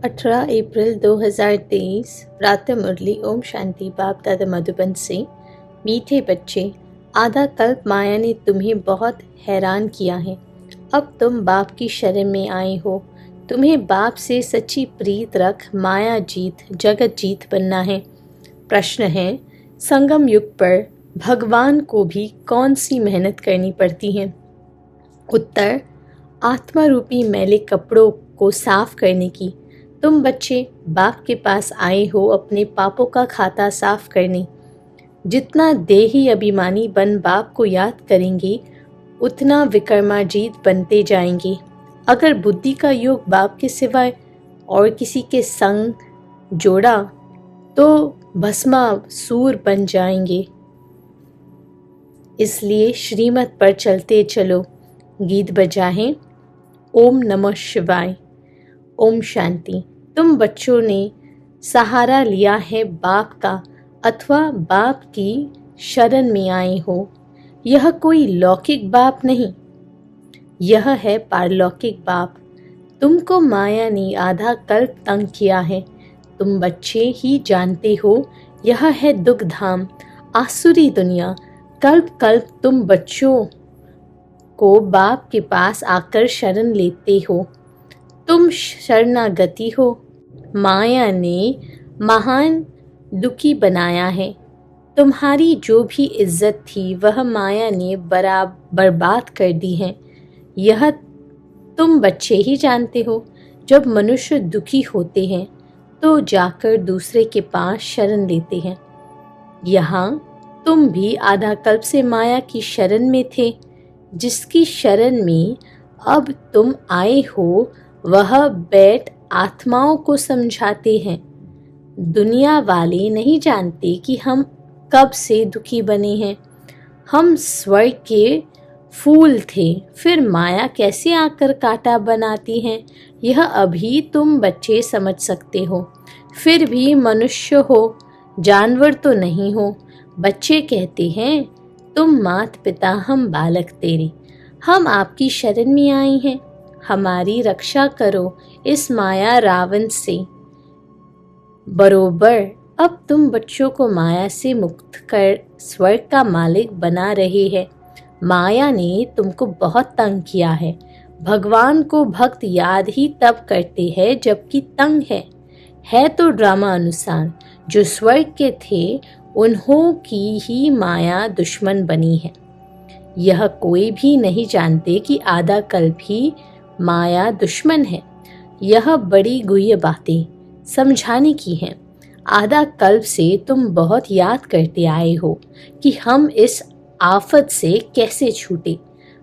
18 अप्रैल 2023 प्रातः मुरली। ओम शांति। बाप दादा मधुबन से। मीठे बच्चे, आधा कल्प माया ने तुम्हें बहुत हैरान किया है। अब तुम बाप की शरण में आए हो। तुम्हें बाप से सच्ची प्रीत रख माया जीत जगत जीत बनना है। प्रश्न है, संगम युग पर भगवान को भी कौन सी मेहनत करनी पड़ती है? उत्तर, आत्मा रूपी मैले कपड़ों को साफ करने की। तुम बच्चे बाप के पास आए हो अपने पापों का खाता साफ करने। जितना देही अभिमानी बन बाप को याद करेंगे, उतना विक्रमाजीत बनते जाएंगे। अगर बुद्धि का योग बाप के सिवाय और किसी के संग जोड़ा तो भस्मासुर बन जाएंगे। इसलिए श्रीमत पर चलते चलो। गीत बजाएं। ओम नमः शिवाय। ओम शांति। तुम बच्चों ने सहारा लिया है बाप का अथवा बाप की शरण में आए हो। यह कोई लौकिक बाप नहीं, यह है पारलौकिक बाप। तुमको माया ने आधा कल्प तंग किया है। तुम बच्चे ही जानते हो, यह है दुख धाम, आसुरी दुनिया। कल्प कल्प तुम बच्चों को बाप के पास आकर शरण लेते हो। तुम शरणागति हो। माया ने महान दुखी बनाया है। तुम्हारी जो भी इज्जत थी वह माया ने बर्बाद कर दी है। यह तुम बच्चे ही जानते हो। जब मनुष्य दुखी होते हैं तो जाकर दूसरे के पास शरण लेते हैं। यहाँ तुम भी आधा कल्प से माया की शरण में थे। जिसकी शरण में अब तुम आए हो वह बैठ आत्माओं को समझाते हैं। दुनिया वाले नहीं जानते कि हम कब से दुखी बने हैं। हम स्वर्ग के फूल थे, फिर माया कैसे आकर कांटा बनाती है, यह अभी तुम बच्चे समझ सकते हो। फिर भी मनुष्य हो, जानवर तो नहीं हो। बच्चे कहते हैं, तुम मात पिता हम बालक तेरे। हम आपकी शरण में आए हैं, हमारी रक्षा करो इस माया रावण से। बरोबर अब तुम बच्चों को माया से मुक्त कर स्वर्ग का मालिक बना रहे हैं। माया ने तुमको बहुत तंग किया है। भगवान को भक्त याद ही तब करते हैं जबकि तंग है तो ड्रामा अनुसार। जो स्वर्ग के थे उन्हों की ही माया दुश्मन बनी है। यह कोई भी नहीं जानते कि आधा कल्प ही माया दुश्मन है। यह बड़ी गुह्य बातें समझाने की हैं। आधा कल्प से तुम बहुत याद करते आए हो कि हम इस आफत से कैसे छूटे।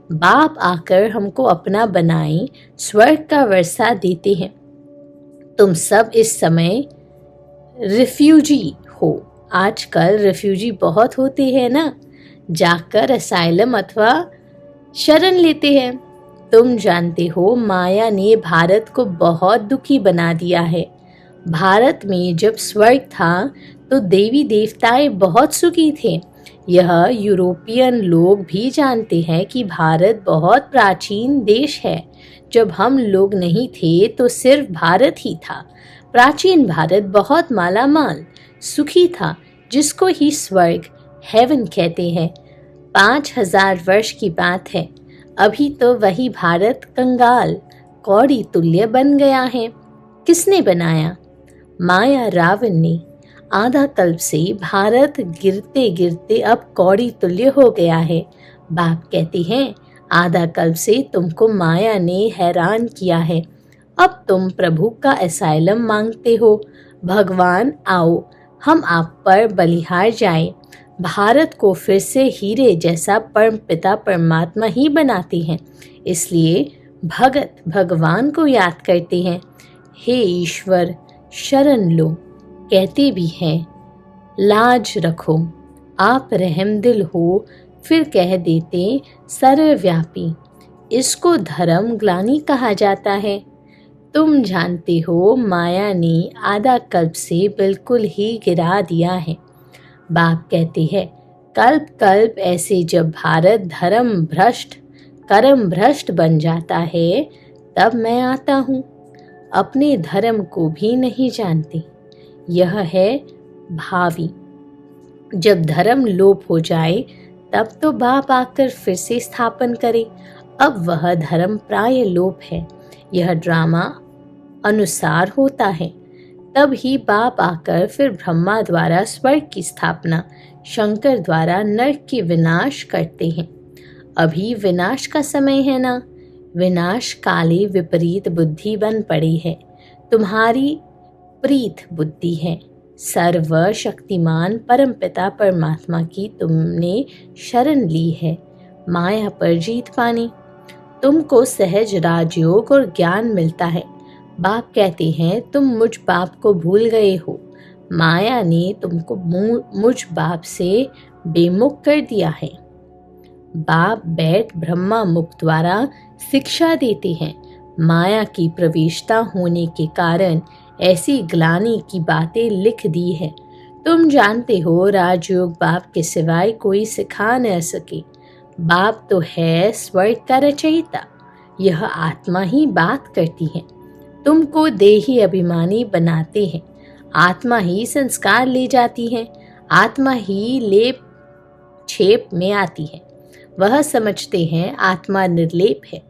बाप आकर हमको अपना बनाए स्वर्ग का वर्षा देते हैं। तुम सब इस समय रिफ्यूजी हो। आजकल रिफ्यूजी बहुत होते हैं ना, जाकर असाइलम अथवा शरण लेते हैं। तुम जानते हो माया ने भारत को बहुत दुखी बना दिया है। भारत में जब स्वर्ग था तो देवी देवताएं बहुत सुखी थे। यह यूरोपियन लोग भी जानते हैं कि भारत बहुत प्राचीन देश है। जब हम लोग नहीं थे तो सिर्फ भारत ही था। प्राचीन भारत बहुत मालामाल सुखी था, जिसको ही स्वर्ग हेवन कहते हैं। 5000 वर्ष की बात है। अभी तो वही भारत कंगाल कौड़ी तुल्य बन गया है। किसने बनाया? माया रावण ने। आधा कल्प से भारत गिरते गिरते अब कौड़ी तुल्य हो गया है। बाप कहते हैं, आधा कल्प से तुमको माया ने हैरान किया है। अब तुम प्रभु का असाइलम मांगते हो। भगवान आओ, हम आप पर बलिहार जाए। भारत को फिर से हीरे जैसा परम पिता परमात्मा ही बनाते हैं। इसलिए भगत भगवान को याद करते हैं। हे ईश्वर, शरण लो। कहते भी हैं, लाज रखो, आप रहमदिल हो। फिर कह देते सर्वव्यापी। इसको धर्म ग्लानि कहा जाता है। तुम जानते हो माया ने आधा कल्प से बिल्कुल ही गिरा दिया है। बाप कहते हैं, कल्प कल्प ऐसे जब भारत धर्म भ्रष्ट कर्म भ्रष्ट बन जाता है तब मैं आता हूँ। अपने धर्म को भी नहीं जानते। यह है भावी। जब धर्म लोप हो जाए तब तो बाप आकर फिर से स्थापन करे। अब वह धर्म प्राय लोप है। यह ड्रामा अनुसार होता है। तब ही बाप आकर फिर ब्रह्मा द्वारा स्वर्ग की स्थापना, शंकर द्वारा नरक की विनाश करते हैं। अभी विनाश का समय है ना। विनाश काले विपरीत बुद्धि बन पड़ी है। तुम्हारी प्रीत बुद्धि है। सर्वशक्तिमान परमपिता परमात्मा की तुमने शरण ली है। माया पर जीत पानी। तुमको सहज राजयोग और ज्ञान मिलता है। बाप कहते हैं तुम मुझ बाप को भूल गए हो। माया ने तुमको मुझ बाप से बेमुख कर दिया है। बाप बैठ ब्रह्मा मुख द्वारा शिक्षा देते हैं। माया की प्रवेशता होने के कारण ऐसी ग्लानि की बातें लिख दी है। तुम जानते हो राजयोग बाप के सिवाय कोई सिखा न सके। बाप तो है स्वर्ग का रचयिता। यह आत्मा ही बात करती है। तुमको देही अभिमानी बनाते हैं। आत्मा ही संस्कार ले जाती है। आत्मा ही लेप छेप में आती है। वह समझते हैं आत्मा निर्लेप है।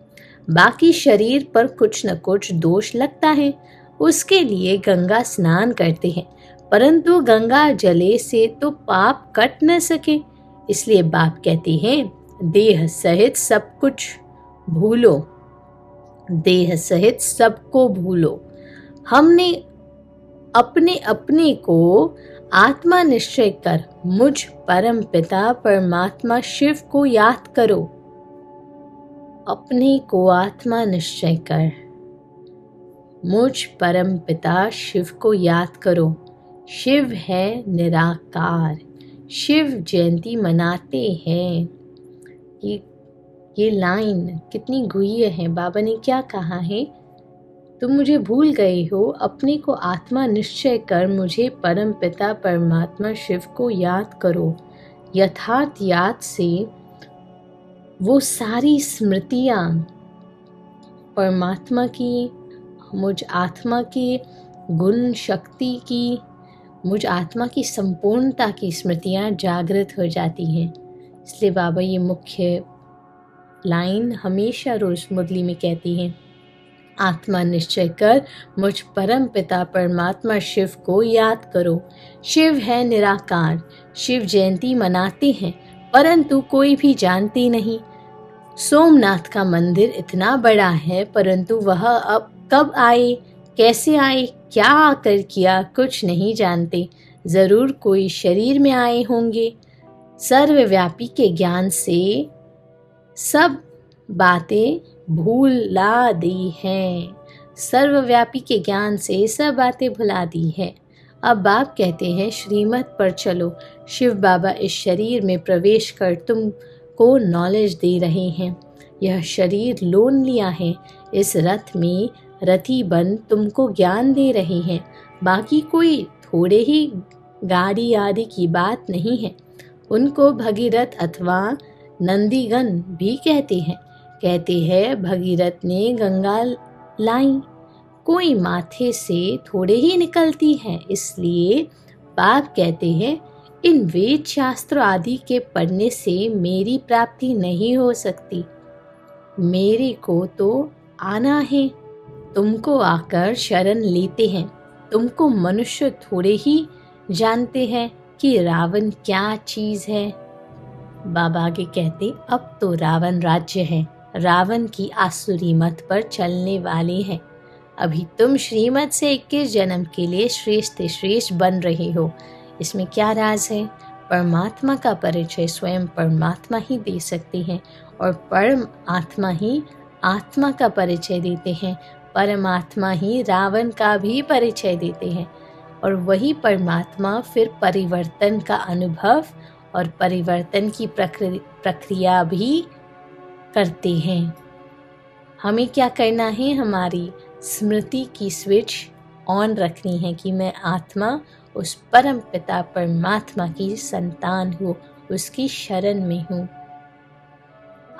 बाकी शरीर पर कुछ न कुछ दोष लगता है। उसके लिए गंगा स्नान करते हैं, परंतु गंगा जले से तो पाप कट न सके। इसलिए बाप कहते हैं देह सहित सब कुछ भूलो। देह सहित सबको भूलो। हमने अपने अपने को आत्मा निश्चय कर मुझ परम पिता परमात्मा शिव को याद करो। अपने को आत्मा निश्चय कर मुझ परम पिता शिव को याद करो। शिव है निराकार। शिव जयंती मनाते हैं। ये लाइन कितनी गुह्य है। बाबा ने क्या कहा है? तुम मुझे भूल गए हो। अपने को आत्मा निश्चय कर मुझे परम पिता परमात्मा शिव को याद करो। यथार्थ याद से वो सारी स्मृतियाँ परमात्मा की, मुझ आत्मा की गुण शक्ति की, मुझ आत्मा की संपूर्णता की स्मृतियाँ जागृत हो जाती हैं। इसलिए बाबा ये मुख्य लाइन हमेशा रोज मुरली में कहती हैं, आत्मा निश्चय कर मुझ परम पिता परमात्मा शिव को याद करो। शिव है निराकार। शिव जयंती मनाते हैं, परंतु कोई भी जानते नहीं। सोमनाथ का मंदिर इतना बड़ा है, परंतु वह अब कब आए, कैसे आए, क्या आकर किया, कुछ नहीं जानते। जरूर कोई शरीर में आए होंगे। सर्वव्यापी के ज्ञान से सब बातें भुला दी हैं। सर्वव्यापी के ज्ञान से सब बातें भुला दी है। अब बाप कहते हैं श्रीमत पर चलो। शिव बाबा इस शरीर में प्रवेश कर तुमको नॉलेज दे रहे हैं। यह शरीर लोन लिया है। इस रथ में रथी बन तुमको ज्ञान दे रहे हैं। बाकी कोई थोड़े ही गाड़ी आदि की बात नहीं है। उनको भगीरथ अथवा नंदीगण भी कहते हैं। कहते हैं भगीरथ ने गंगा लाई। कोई माथे से थोड़े ही निकलती है। इसलिए बाप कहते हैं इन वेद शास्त्र आदि के पढ़ने से मेरी प्राप्ति नहीं हो सकती। मेरे को तो आना है। तुमको आकर शरण लेते हैं। तुमको मनुष्य थोड़े ही जानते हैं कि रावण क्या चीज है। बाबा आगे कहते अब तो रावण राज्य है। रावण की आसुरी मत पर चलने वाले हैं। अभी तुम श्रीमत से 21 जन्म के लिए श्रेष्ठ श्रेष्ठ बन रहे हो। इसमें क्या राज है? परमात्मा का परिचय स्वयं परमात्मा ही दे सकते हैं और परम आत्मा ही आत्मा का परिचय देते हैं। परमात्मा ही रावण का भी परिचय देते हैं और वही परमात्मा फिर परिवर्तन का अनुभव और परिवर्तन की प्रक्रिया भी करते हैं। हमें क्या करना है? हमारी स्मृति की स्विच ऑन रखनी है कि मैं आत्मा उस परम पिता परमात्मा की संतान हूँ, उसकी शरण में हूँ।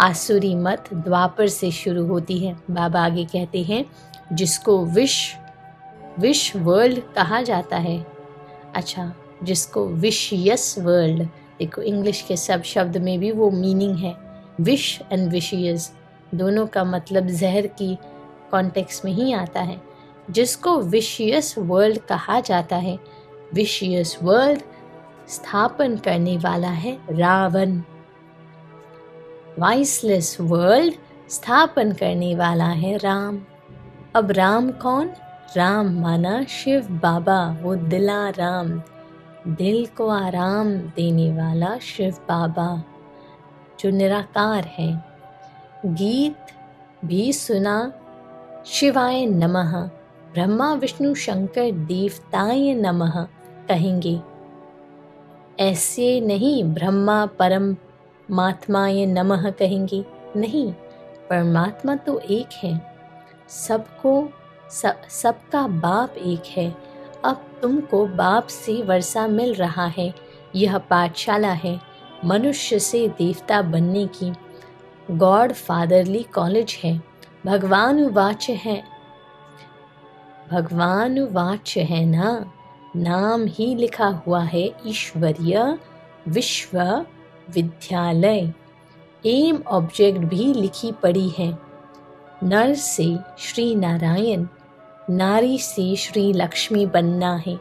आसुरी मत द्वापर से शुरू होती है। बाबा आगे कहते हैं जिसको विश वर्ल्ड कहा जाता है। अच्छा, जिसको विशियस वर्ल्ड, देखो इंग्लिश के सब शब्द में भी वो मीनिंग है, विश एंड विशियस दोनों का मतलब जहर की कॉन्टेक्स्ट में ही आता है। जिसको विशियस वर्ल्ड कहा जाता है, विशियस वर्ल्ड स्थापन करने वाला है रावण। वाइसलेस वर्ल्ड स्थापन करने वाला है राम। अब राम कौन? राम माना शिव बाबा, वो दिलाराम, दिल को आराम देने वाला शिव बाबा जो निराकार है। गीत भी सुना शिवाय नमः, ब्रह्मा विष्णु शंकर देवताय नमः कहेंगे। ऐसे नहीं ब्रह्मा परमात्माय नमः कहेंगे, नहीं, परमात्मा तो एक है, सबका बाप एक है। अब तुमको बाप से वर्षा मिल रहा है, यह पाठशाला है मनुष्य से देवता बनने की, गॉड फादरली कॉलेज है। भगवान वाच्य है ना, नाम ही लिखा हुआ है ईश्वरीय विश्वविद्यालय। एम ऑब्जेक्ट भी लिखी पड़ी है। नर से श्री नारायण, नारी से श्री लक्ष्मी बनना है।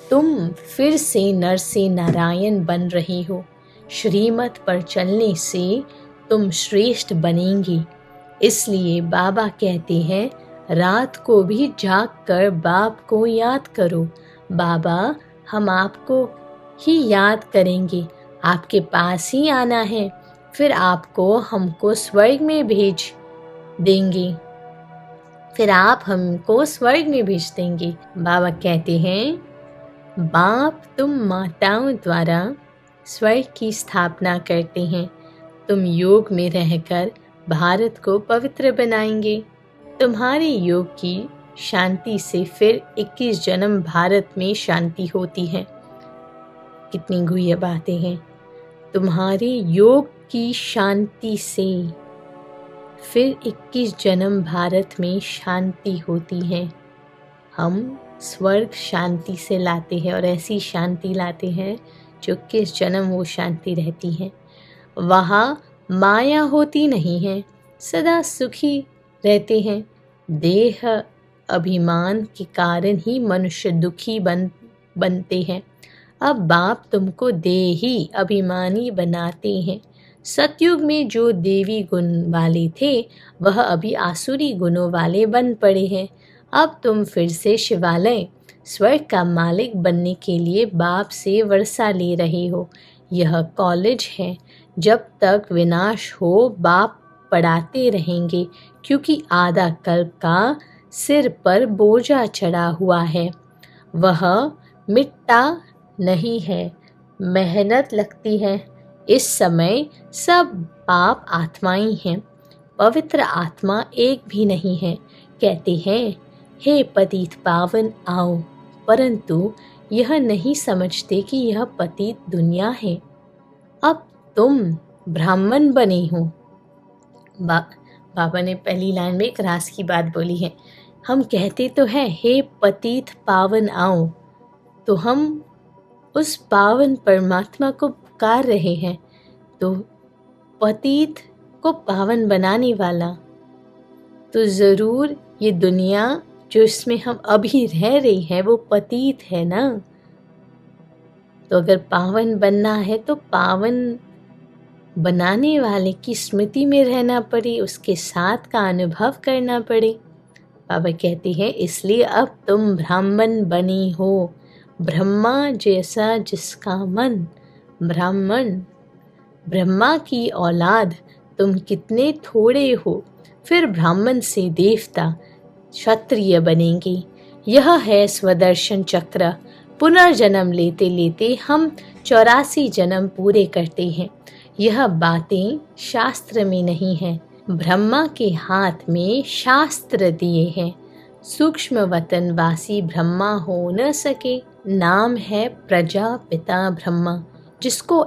तुम फिर से नर से नारायण बन रही हो। श्रीमत पर चलने से तुम श्रेष्ठ बनेंगी। इसलिए बाबा कहते हैं रात को भी जाग कर बाप को याद करो। बाबा हम आपको ही याद करेंगे, आपके पास ही आना है, फिर आपको हमको स्वर्ग में भेज देंगे, फिर आप हमको स्वर्ग में भेज देंगे। बाबा कहते हैं बाप तुम माताओं द्वारा स्वर्ग की स्थापना करते हैं, तुम योग में रहकर भारत को पवित्र बनाएंगे। तुम्हारे योग की शांति से फिर 21 जन्म भारत में शांति होती है। कितनी गुह्य बातें हैं। तुम्हारे योग की शांति से फिर 21 जन्म भारत में शांति होती है। हम स्वर्ग शांति से लाते हैं और ऐसी शांति लाते हैं जो 21 जन्म वो शांति रहती है। वहाँ माया होती नहीं है, सदा सुखी रहते हैं। देह अभिमान के कारण ही मनुष्य दुखी बनते हैं। अब बाप तुमको देही अभिमानी बनाते हैं। सतयुग में जो देवी गुण वाले थे वह अभी आसुरी गुणों वाले बन पड़े हैं। अब तुम फिर से शिवालय स्वर्ग का मालिक बनने के लिए बाप से वर्षा ले रहे हो। यह कॉलेज है, जब तक विनाश हो बाप पढ़ाते रहेंगे, क्योंकि आधा कल्प का सिर पर बोझा चढ़ा हुआ है, वह मिटता नहीं है, मेहनत लगती है। इस समय सब पाप आत्माएं हैं, पवित्र आत्मा एक भी नहीं है। कहते हैं हे पतित पावन आओ, परंतु यह नहीं समझते कि यह पतित दुनिया है। अब तुम ब्राह्मण बने हो। बाबा ने पहली लाइन में एक रास की बात बोली है। हम कहते तो हैं हे पतित पावन आओ, तो हम उस पावन परमात्मा को पुकार रहे हैं। तो पतित को पावन बनाने वाला, तो ज़रूर ये दुनिया जो इसमें हम अभी रह रही हैं वो पतित है ना। तो अगर पावन बनना है तो पावन बनाने वाले की स्मृति में रहना पड़े, उसके साथ का अनुभव करना पड़े। बाबा कहते हैं इसलिए अब तुम ब्राह्मण बनी हो। ब्रह्मा जैसा जिसका मन, ब्राह्मण, ब्रह्मा की औलाद तुम कितने थोड़े हो, फिर ब्राह्मण से देवता क्षत्रिय बनेंगे। यह है स्वदर्शन चक्र। पुनर्जन्म लेते लेते हम 84 जन्म पूरे करते हैं। यह बातें शास्त्र में नहीं है, ब्रह्मा के हाथ में शास्त्र दिए हैं। सूक्ष्म वतनवासी ब्रह्मा हो न सके। नाम है प्रजापिता ब्रह्मा, जिसको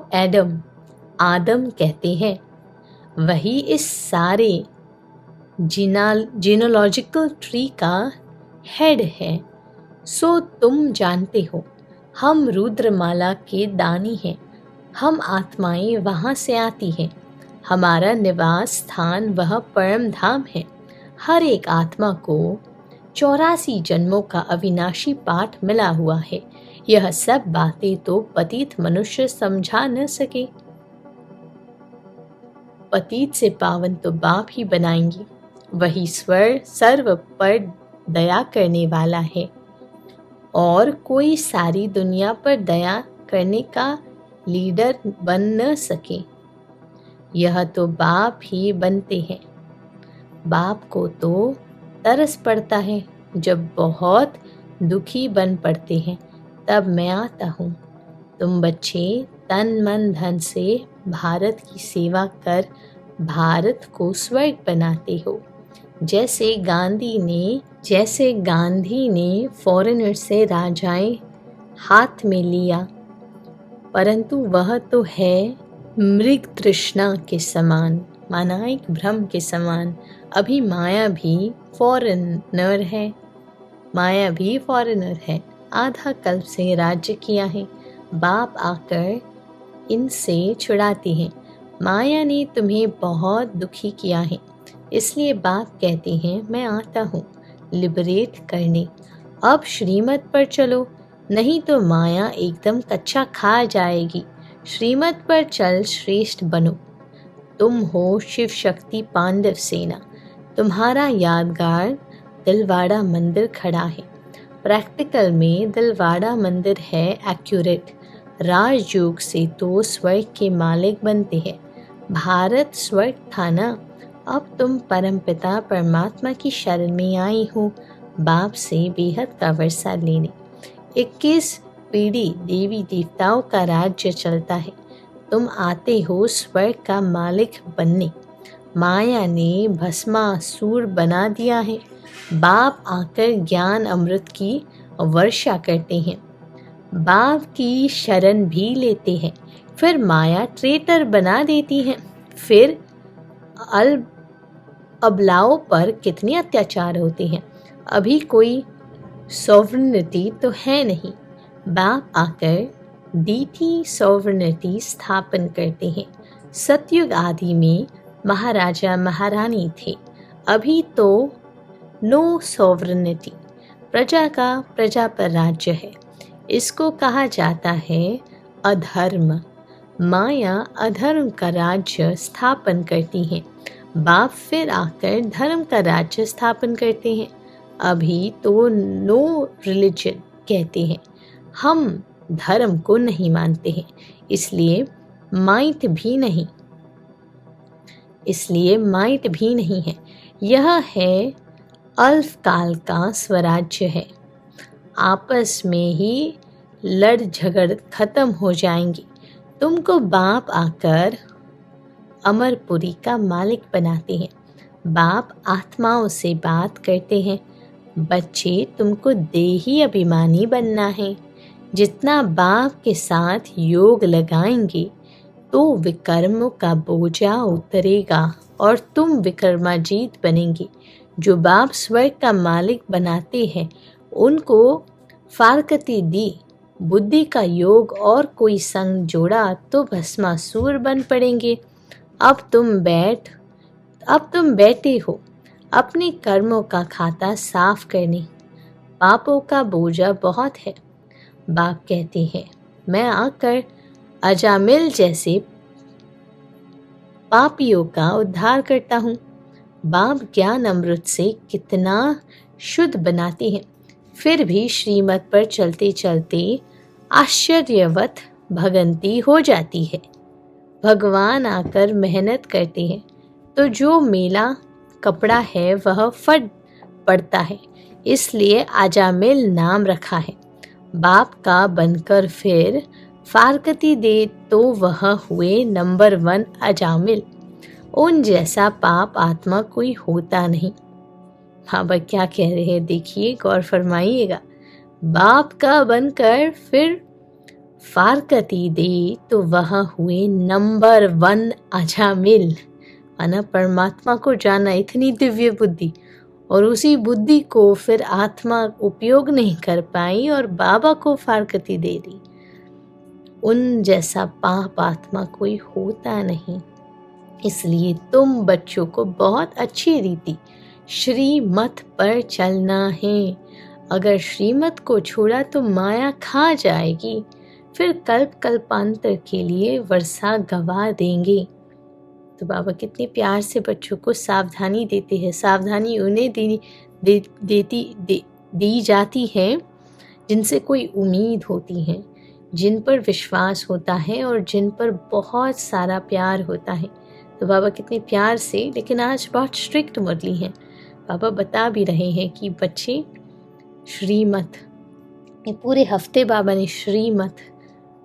आदम कहते हैं। वही इस सारे जीनोलॉजिकल ट्री का हेड है। सो तुम जानते हो, हम रुद्रमाला के दानी हैं। हम आत्माएं वहाँ से आती हैं। हमारा निवास स्थान वह परम धाम है। हर एक आत्मा को 84 जन्मों का अविनाशी पाठ मिला हुआ है। यह सब बातें तो पतित मनुष्य समझा न सके। पतित से पावन तो बाप ही बनाएंगे। वही स्वर सर्व पर दया करने वाला है और कोई सारी दुनिया पर दया करने का लीडर बन न सके। यह तो बाप ही बनते हैं। बाप को तो तरस पड़ता है। जब बहुत दुखी बन पड़ते हैं तब मैं आता हूँ। तुम बच्चे तन मन धन से भारत की सेवा कर भारत को स्वर्ग बनाते हो। जैसे गांधी ने फॉरेनर से राजाएं हाथ में लिया, परंतु वह तो है मृग तृष्णा के समान, मानाइक भ्रम के समान। अभी माया भी फॉरेनर है। आधा कल्प से राज्य किया है। बाप आकर इनसे छुड़ाते हैं। माया ने तुम्हें बहुत दुखी किया है, इसलिए बाप कहते हैं मैं आता हूँ लिबरेट करने। अब श्रीमत पर चलो, नहीं तो माया एकदम कच्चा खा जाएगी। श्रीमत पर चल श्रेष्ठ बनो। तुम हो शिव शक्ति पांडव सेना। तुम्हारा यादगार दिलवाड़ा मंदिर खड़ा है। प्रैक्टिकल में दिलवाड़ा मंदिर है एक्यूरेट। राजयोग से तो स्वर्ग के मालिक बनते हैं। भारत स्वर्ग था ना। अब तुम परमपिता परमात्मा की शरण में आई हो, बाप से बेहद का वर्षा लेने। 21 पीढ़ी देवी देवताओं का राज्य चलता है। तुम आते हो स्वर्ग का मालिक बनने। माया ने भस्मासुर बना दिया है। बाप आकर ज्ञान अमृत की वर्षा करते हैं। बाप की शरण भी लेते हैं। फिर माया ट्रेटर बना देती है। फिर अबलाओं पर कितने अत्याचार होते हैं। अभी कोई सॉवरेनिटी तो है नहीं। बाप आकर डीटी सॉवरेनिटी स्थापन करते हैं। सतयुग आदि में महाराजा महारानी थे। अभी तो नो सॉवरेनिटी। प्रजा पर राज्य है। इसको कहा जाता है अधर्म। माया अधर्म का राज्य स्थापन करती है। बाप फिर आकर धर्म का राज्य स्थापन करते हैं। अभी तो नो रिलीजन कहते हैं। हम धर्म को नहीं मानते हैं, इसलिए माइट भी नहीं है। यह है अल्फ काल का स्वराज्य है। आपस में ही लड़ झगड़ खत्म हो जाएंगे। तुमको बाप आकर अमरपुरी का मालिक बनाते हैं। बाप आत्माओं से बात करते हैं। बच्चे, तुमको देही अभिमानी बनना है। जितना बाप के साथ योग लगाएंगे तो विकर्मों का बोझा उतरेगा और तुम विक्रमाजीत बनेंगे। जो बाप स्वर्ग का मालिक बनाते हैं उनको फारकती दी, बुद्धि का योग और कोई संग जोड़ा तो भस्मासुर बन पड़ेंगे। अब तुम बैठे हो अपने कर्मों का खाता साफ करने। पापों का बोझा बहुत है। बाप कहते हैं मैं आकर अजामिल जैसे पापियों का उद्धार करता हूँ। बाप ज्ञान अमृत से कितना शुद्ध बनाते हैं। फिर भी श्रीमत पर चलते चलते आश्चर्यवत भगंती हो जाती है। भगवान आकर मेहनत करते हैं तो जो मेला कपड़ा है वह फट पड़ता है, इसलिए अजामिल नाम रखा है। बाप का बनकर फिर फारकती दे तो वह हुए नंबर 1 अजामिल। उन जैसा पाप आत्मा कोई होता नहीं। हाँ भाई, क्या कह रहे हैं देखिए, गौर फरमाइएगा। बाप का बनकर फिर फारकती दे तो वह हुए नंबर 1 अजामिल। माना परमात्मा को जाना, इतनी दिव्य बुद्धि, और उसी बुद्धि को फिर आत्मा उपयोग नहीं कर पाई और बाबा को फारकती दे दी। उन जैसा पाप आत्मा कोई होता नहीं। इसलिए तुम बच्चों को बहुत अच्छी रीति श्रीमत पर चलना है। अगर श्रीमत को छोड़ा तो माया खा जाएगी, फिर कल्प कल्पांतर के लिए वर्षा गवा देंगे। तो बाबा कितने प्यार से बच्चों को सावधानी देते हैं। सावधानी उन्हें दी जाती है जिनसे कोई उम्मीद होती है, जिन पर विश्वास होता है और जिन पर बहुत सारा प्यार होता है। तो बाबा कितने प्यार से, लेकिन आज बहुत स्ट्रिक्ट मुरली हैं। बाबा बता भी रहे हैं कि बच्चे श्रीमत, ये पूरे हफ्ते बाबा ने श्रीमत,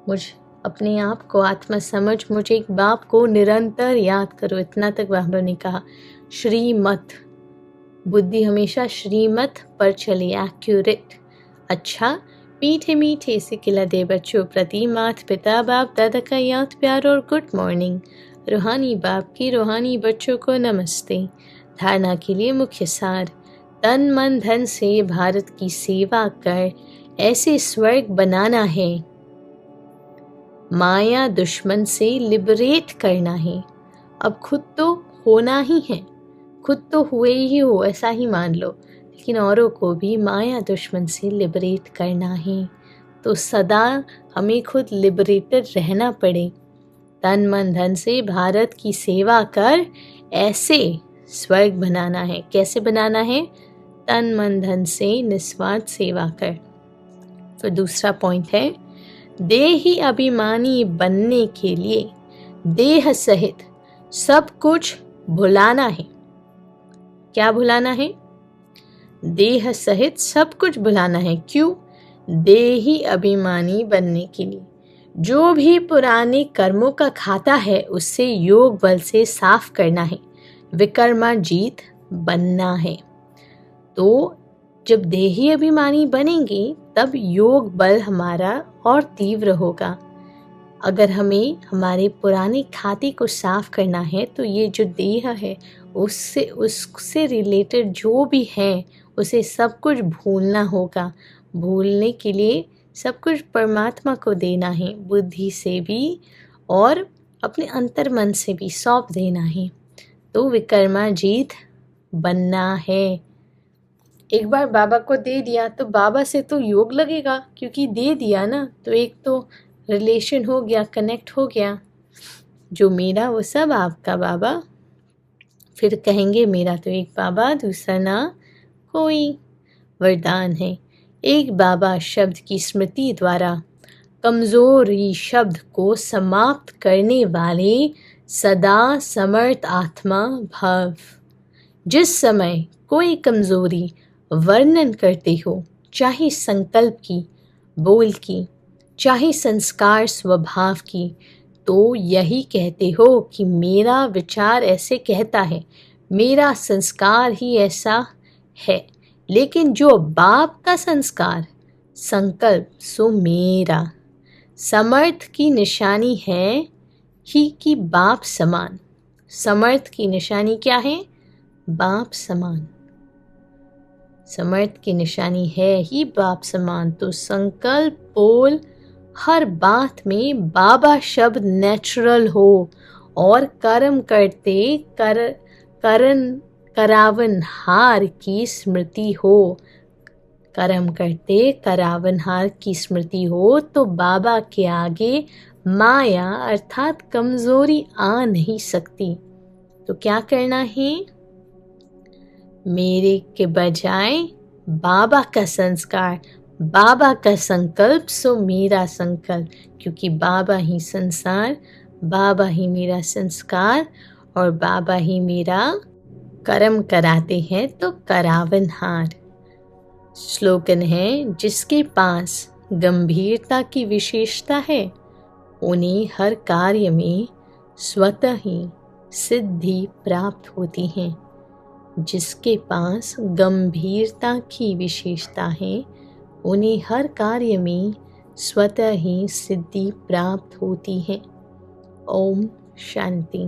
मुझ अपने आप को आत्मा समझ, मुझे एक बाप को निरंतर याद करो, इतना तक बाबा ने कहा। श्रीमत, बुद्धि हमेशा श्रीमत पर चले, एक्यूरेट। अच्छा, मीठे मीठे से खिला दे बच्चों प्रति माता पिता बाप दादा का याद प्यार और गुड मॉर्निंग। रूहानी बाप की रूहानी बच्चों को नमस्ते। धारणा के लिए मुख्य सार, तन मन धन से भारत की सेवा कर ऐसे स्वर्ग बनाना है। माया दुश्मन से लिबरेट करना है। अब खुद तो होना ही है, खुद तो हुए ही हो ऐसा ही मान लो, लेकिन औरों को भी माया दुश्मन से लिबरेट करना है। तो सदा हमें खुद लिबरेटेड रहना पड़े। तन मन धन से भारत की सेवा कर ऐसे स्वर्ग बनाना है। कैसे बनाना है? तन मन धन से निस्वार्थ सेवा कर। तो दूसरा पॉइंट है, देही अभिमानी बनने के लिए देह सहित सब कुछ भुलाना है। क्या भुलाना है? देह सहित सब कुछ भुलाना है। क्यों? देही अभिमानी बनने के लिए। जो भी पुराने कर्मों का खाता है उससे योग बल से साफ करना है, विकर्माजीत बनना है। तो जब देही अभिमानी बनेंगे तब योग बल हमारा और तीव्र होगा। अगर हमें हमारे पुराने खाते को साफ करना है तो ये जो देह है उससे रिलेटेड जो भी है उसे सब कुछ भूलना होगा। भूलने के लिए सब कुछ परमात्मा को देना है, बुद्धि से भी और अपने अंतर मन से भी सौंप देना है। तो विकर्माजीत बनना है। एक बार बाबा को दे दिया तो बाबा से तो योग लगेगा, क्योंकि दे दिया ना, तो एक तो रिलेशन हो गया, कनेक्ट हो गया। जो मेरा वो सब आपका बाबा। फिर कहेंगे मेरा तो एक बाबा, दूसरा ना कोई। वरदान है, एक बाबा शब्द की स्मृति द्वारा कमजोरी शब्द को समाप्त करने वाले सदा समर्थ आत्मा भव। जिस समय कोई कमजोरी वर्णन करते हो, चाहे संकल्प की, बोल की, चाहे संस्कार स्वभाव की, तो यही कहते हो कि मेरा विचार ऐसे कहता है, मेरा संस्कार ही ऐसा है। लेकिन जो बाप का संस्कार संकल्प सो मेरा। समर्थ की निशानी है ही कि बाप समान। समर्थ की निशानी क्या है? बाप समान। समर्थ की निशानी है ही बाप समान। तो संकल्प बोल हर बात में बाबा शब्द नेचुरल हो और कर्म करते करावनहार की स्मृति हो। कर्म करते करावनहार की स्मृति हो तो बाबा के आगे माया अर्थात कमजोरी आ नहीं सकती। तो क्या करना है? मेरे के बजाय बाबा का संस्कार, बाबा का संकल्प सो मेरा संकल्प, क्योंकि बाबा ही संसार, बाबा ही मेरा संस्कार और बाबा ही मेरा कर्म कराते हैं। तो करावनहार। स्लोगन है, जिसके पास गंभीरता की विशेषता है उन्हें हर कार्य में स्वतः ही सिद्धि प्राप्त होती है। जिसके पास गंभीरता की विशेषता है उन्हें हर कार्य में स्वतः ही सिद्धि प्राप्त होती है। ओम शांति।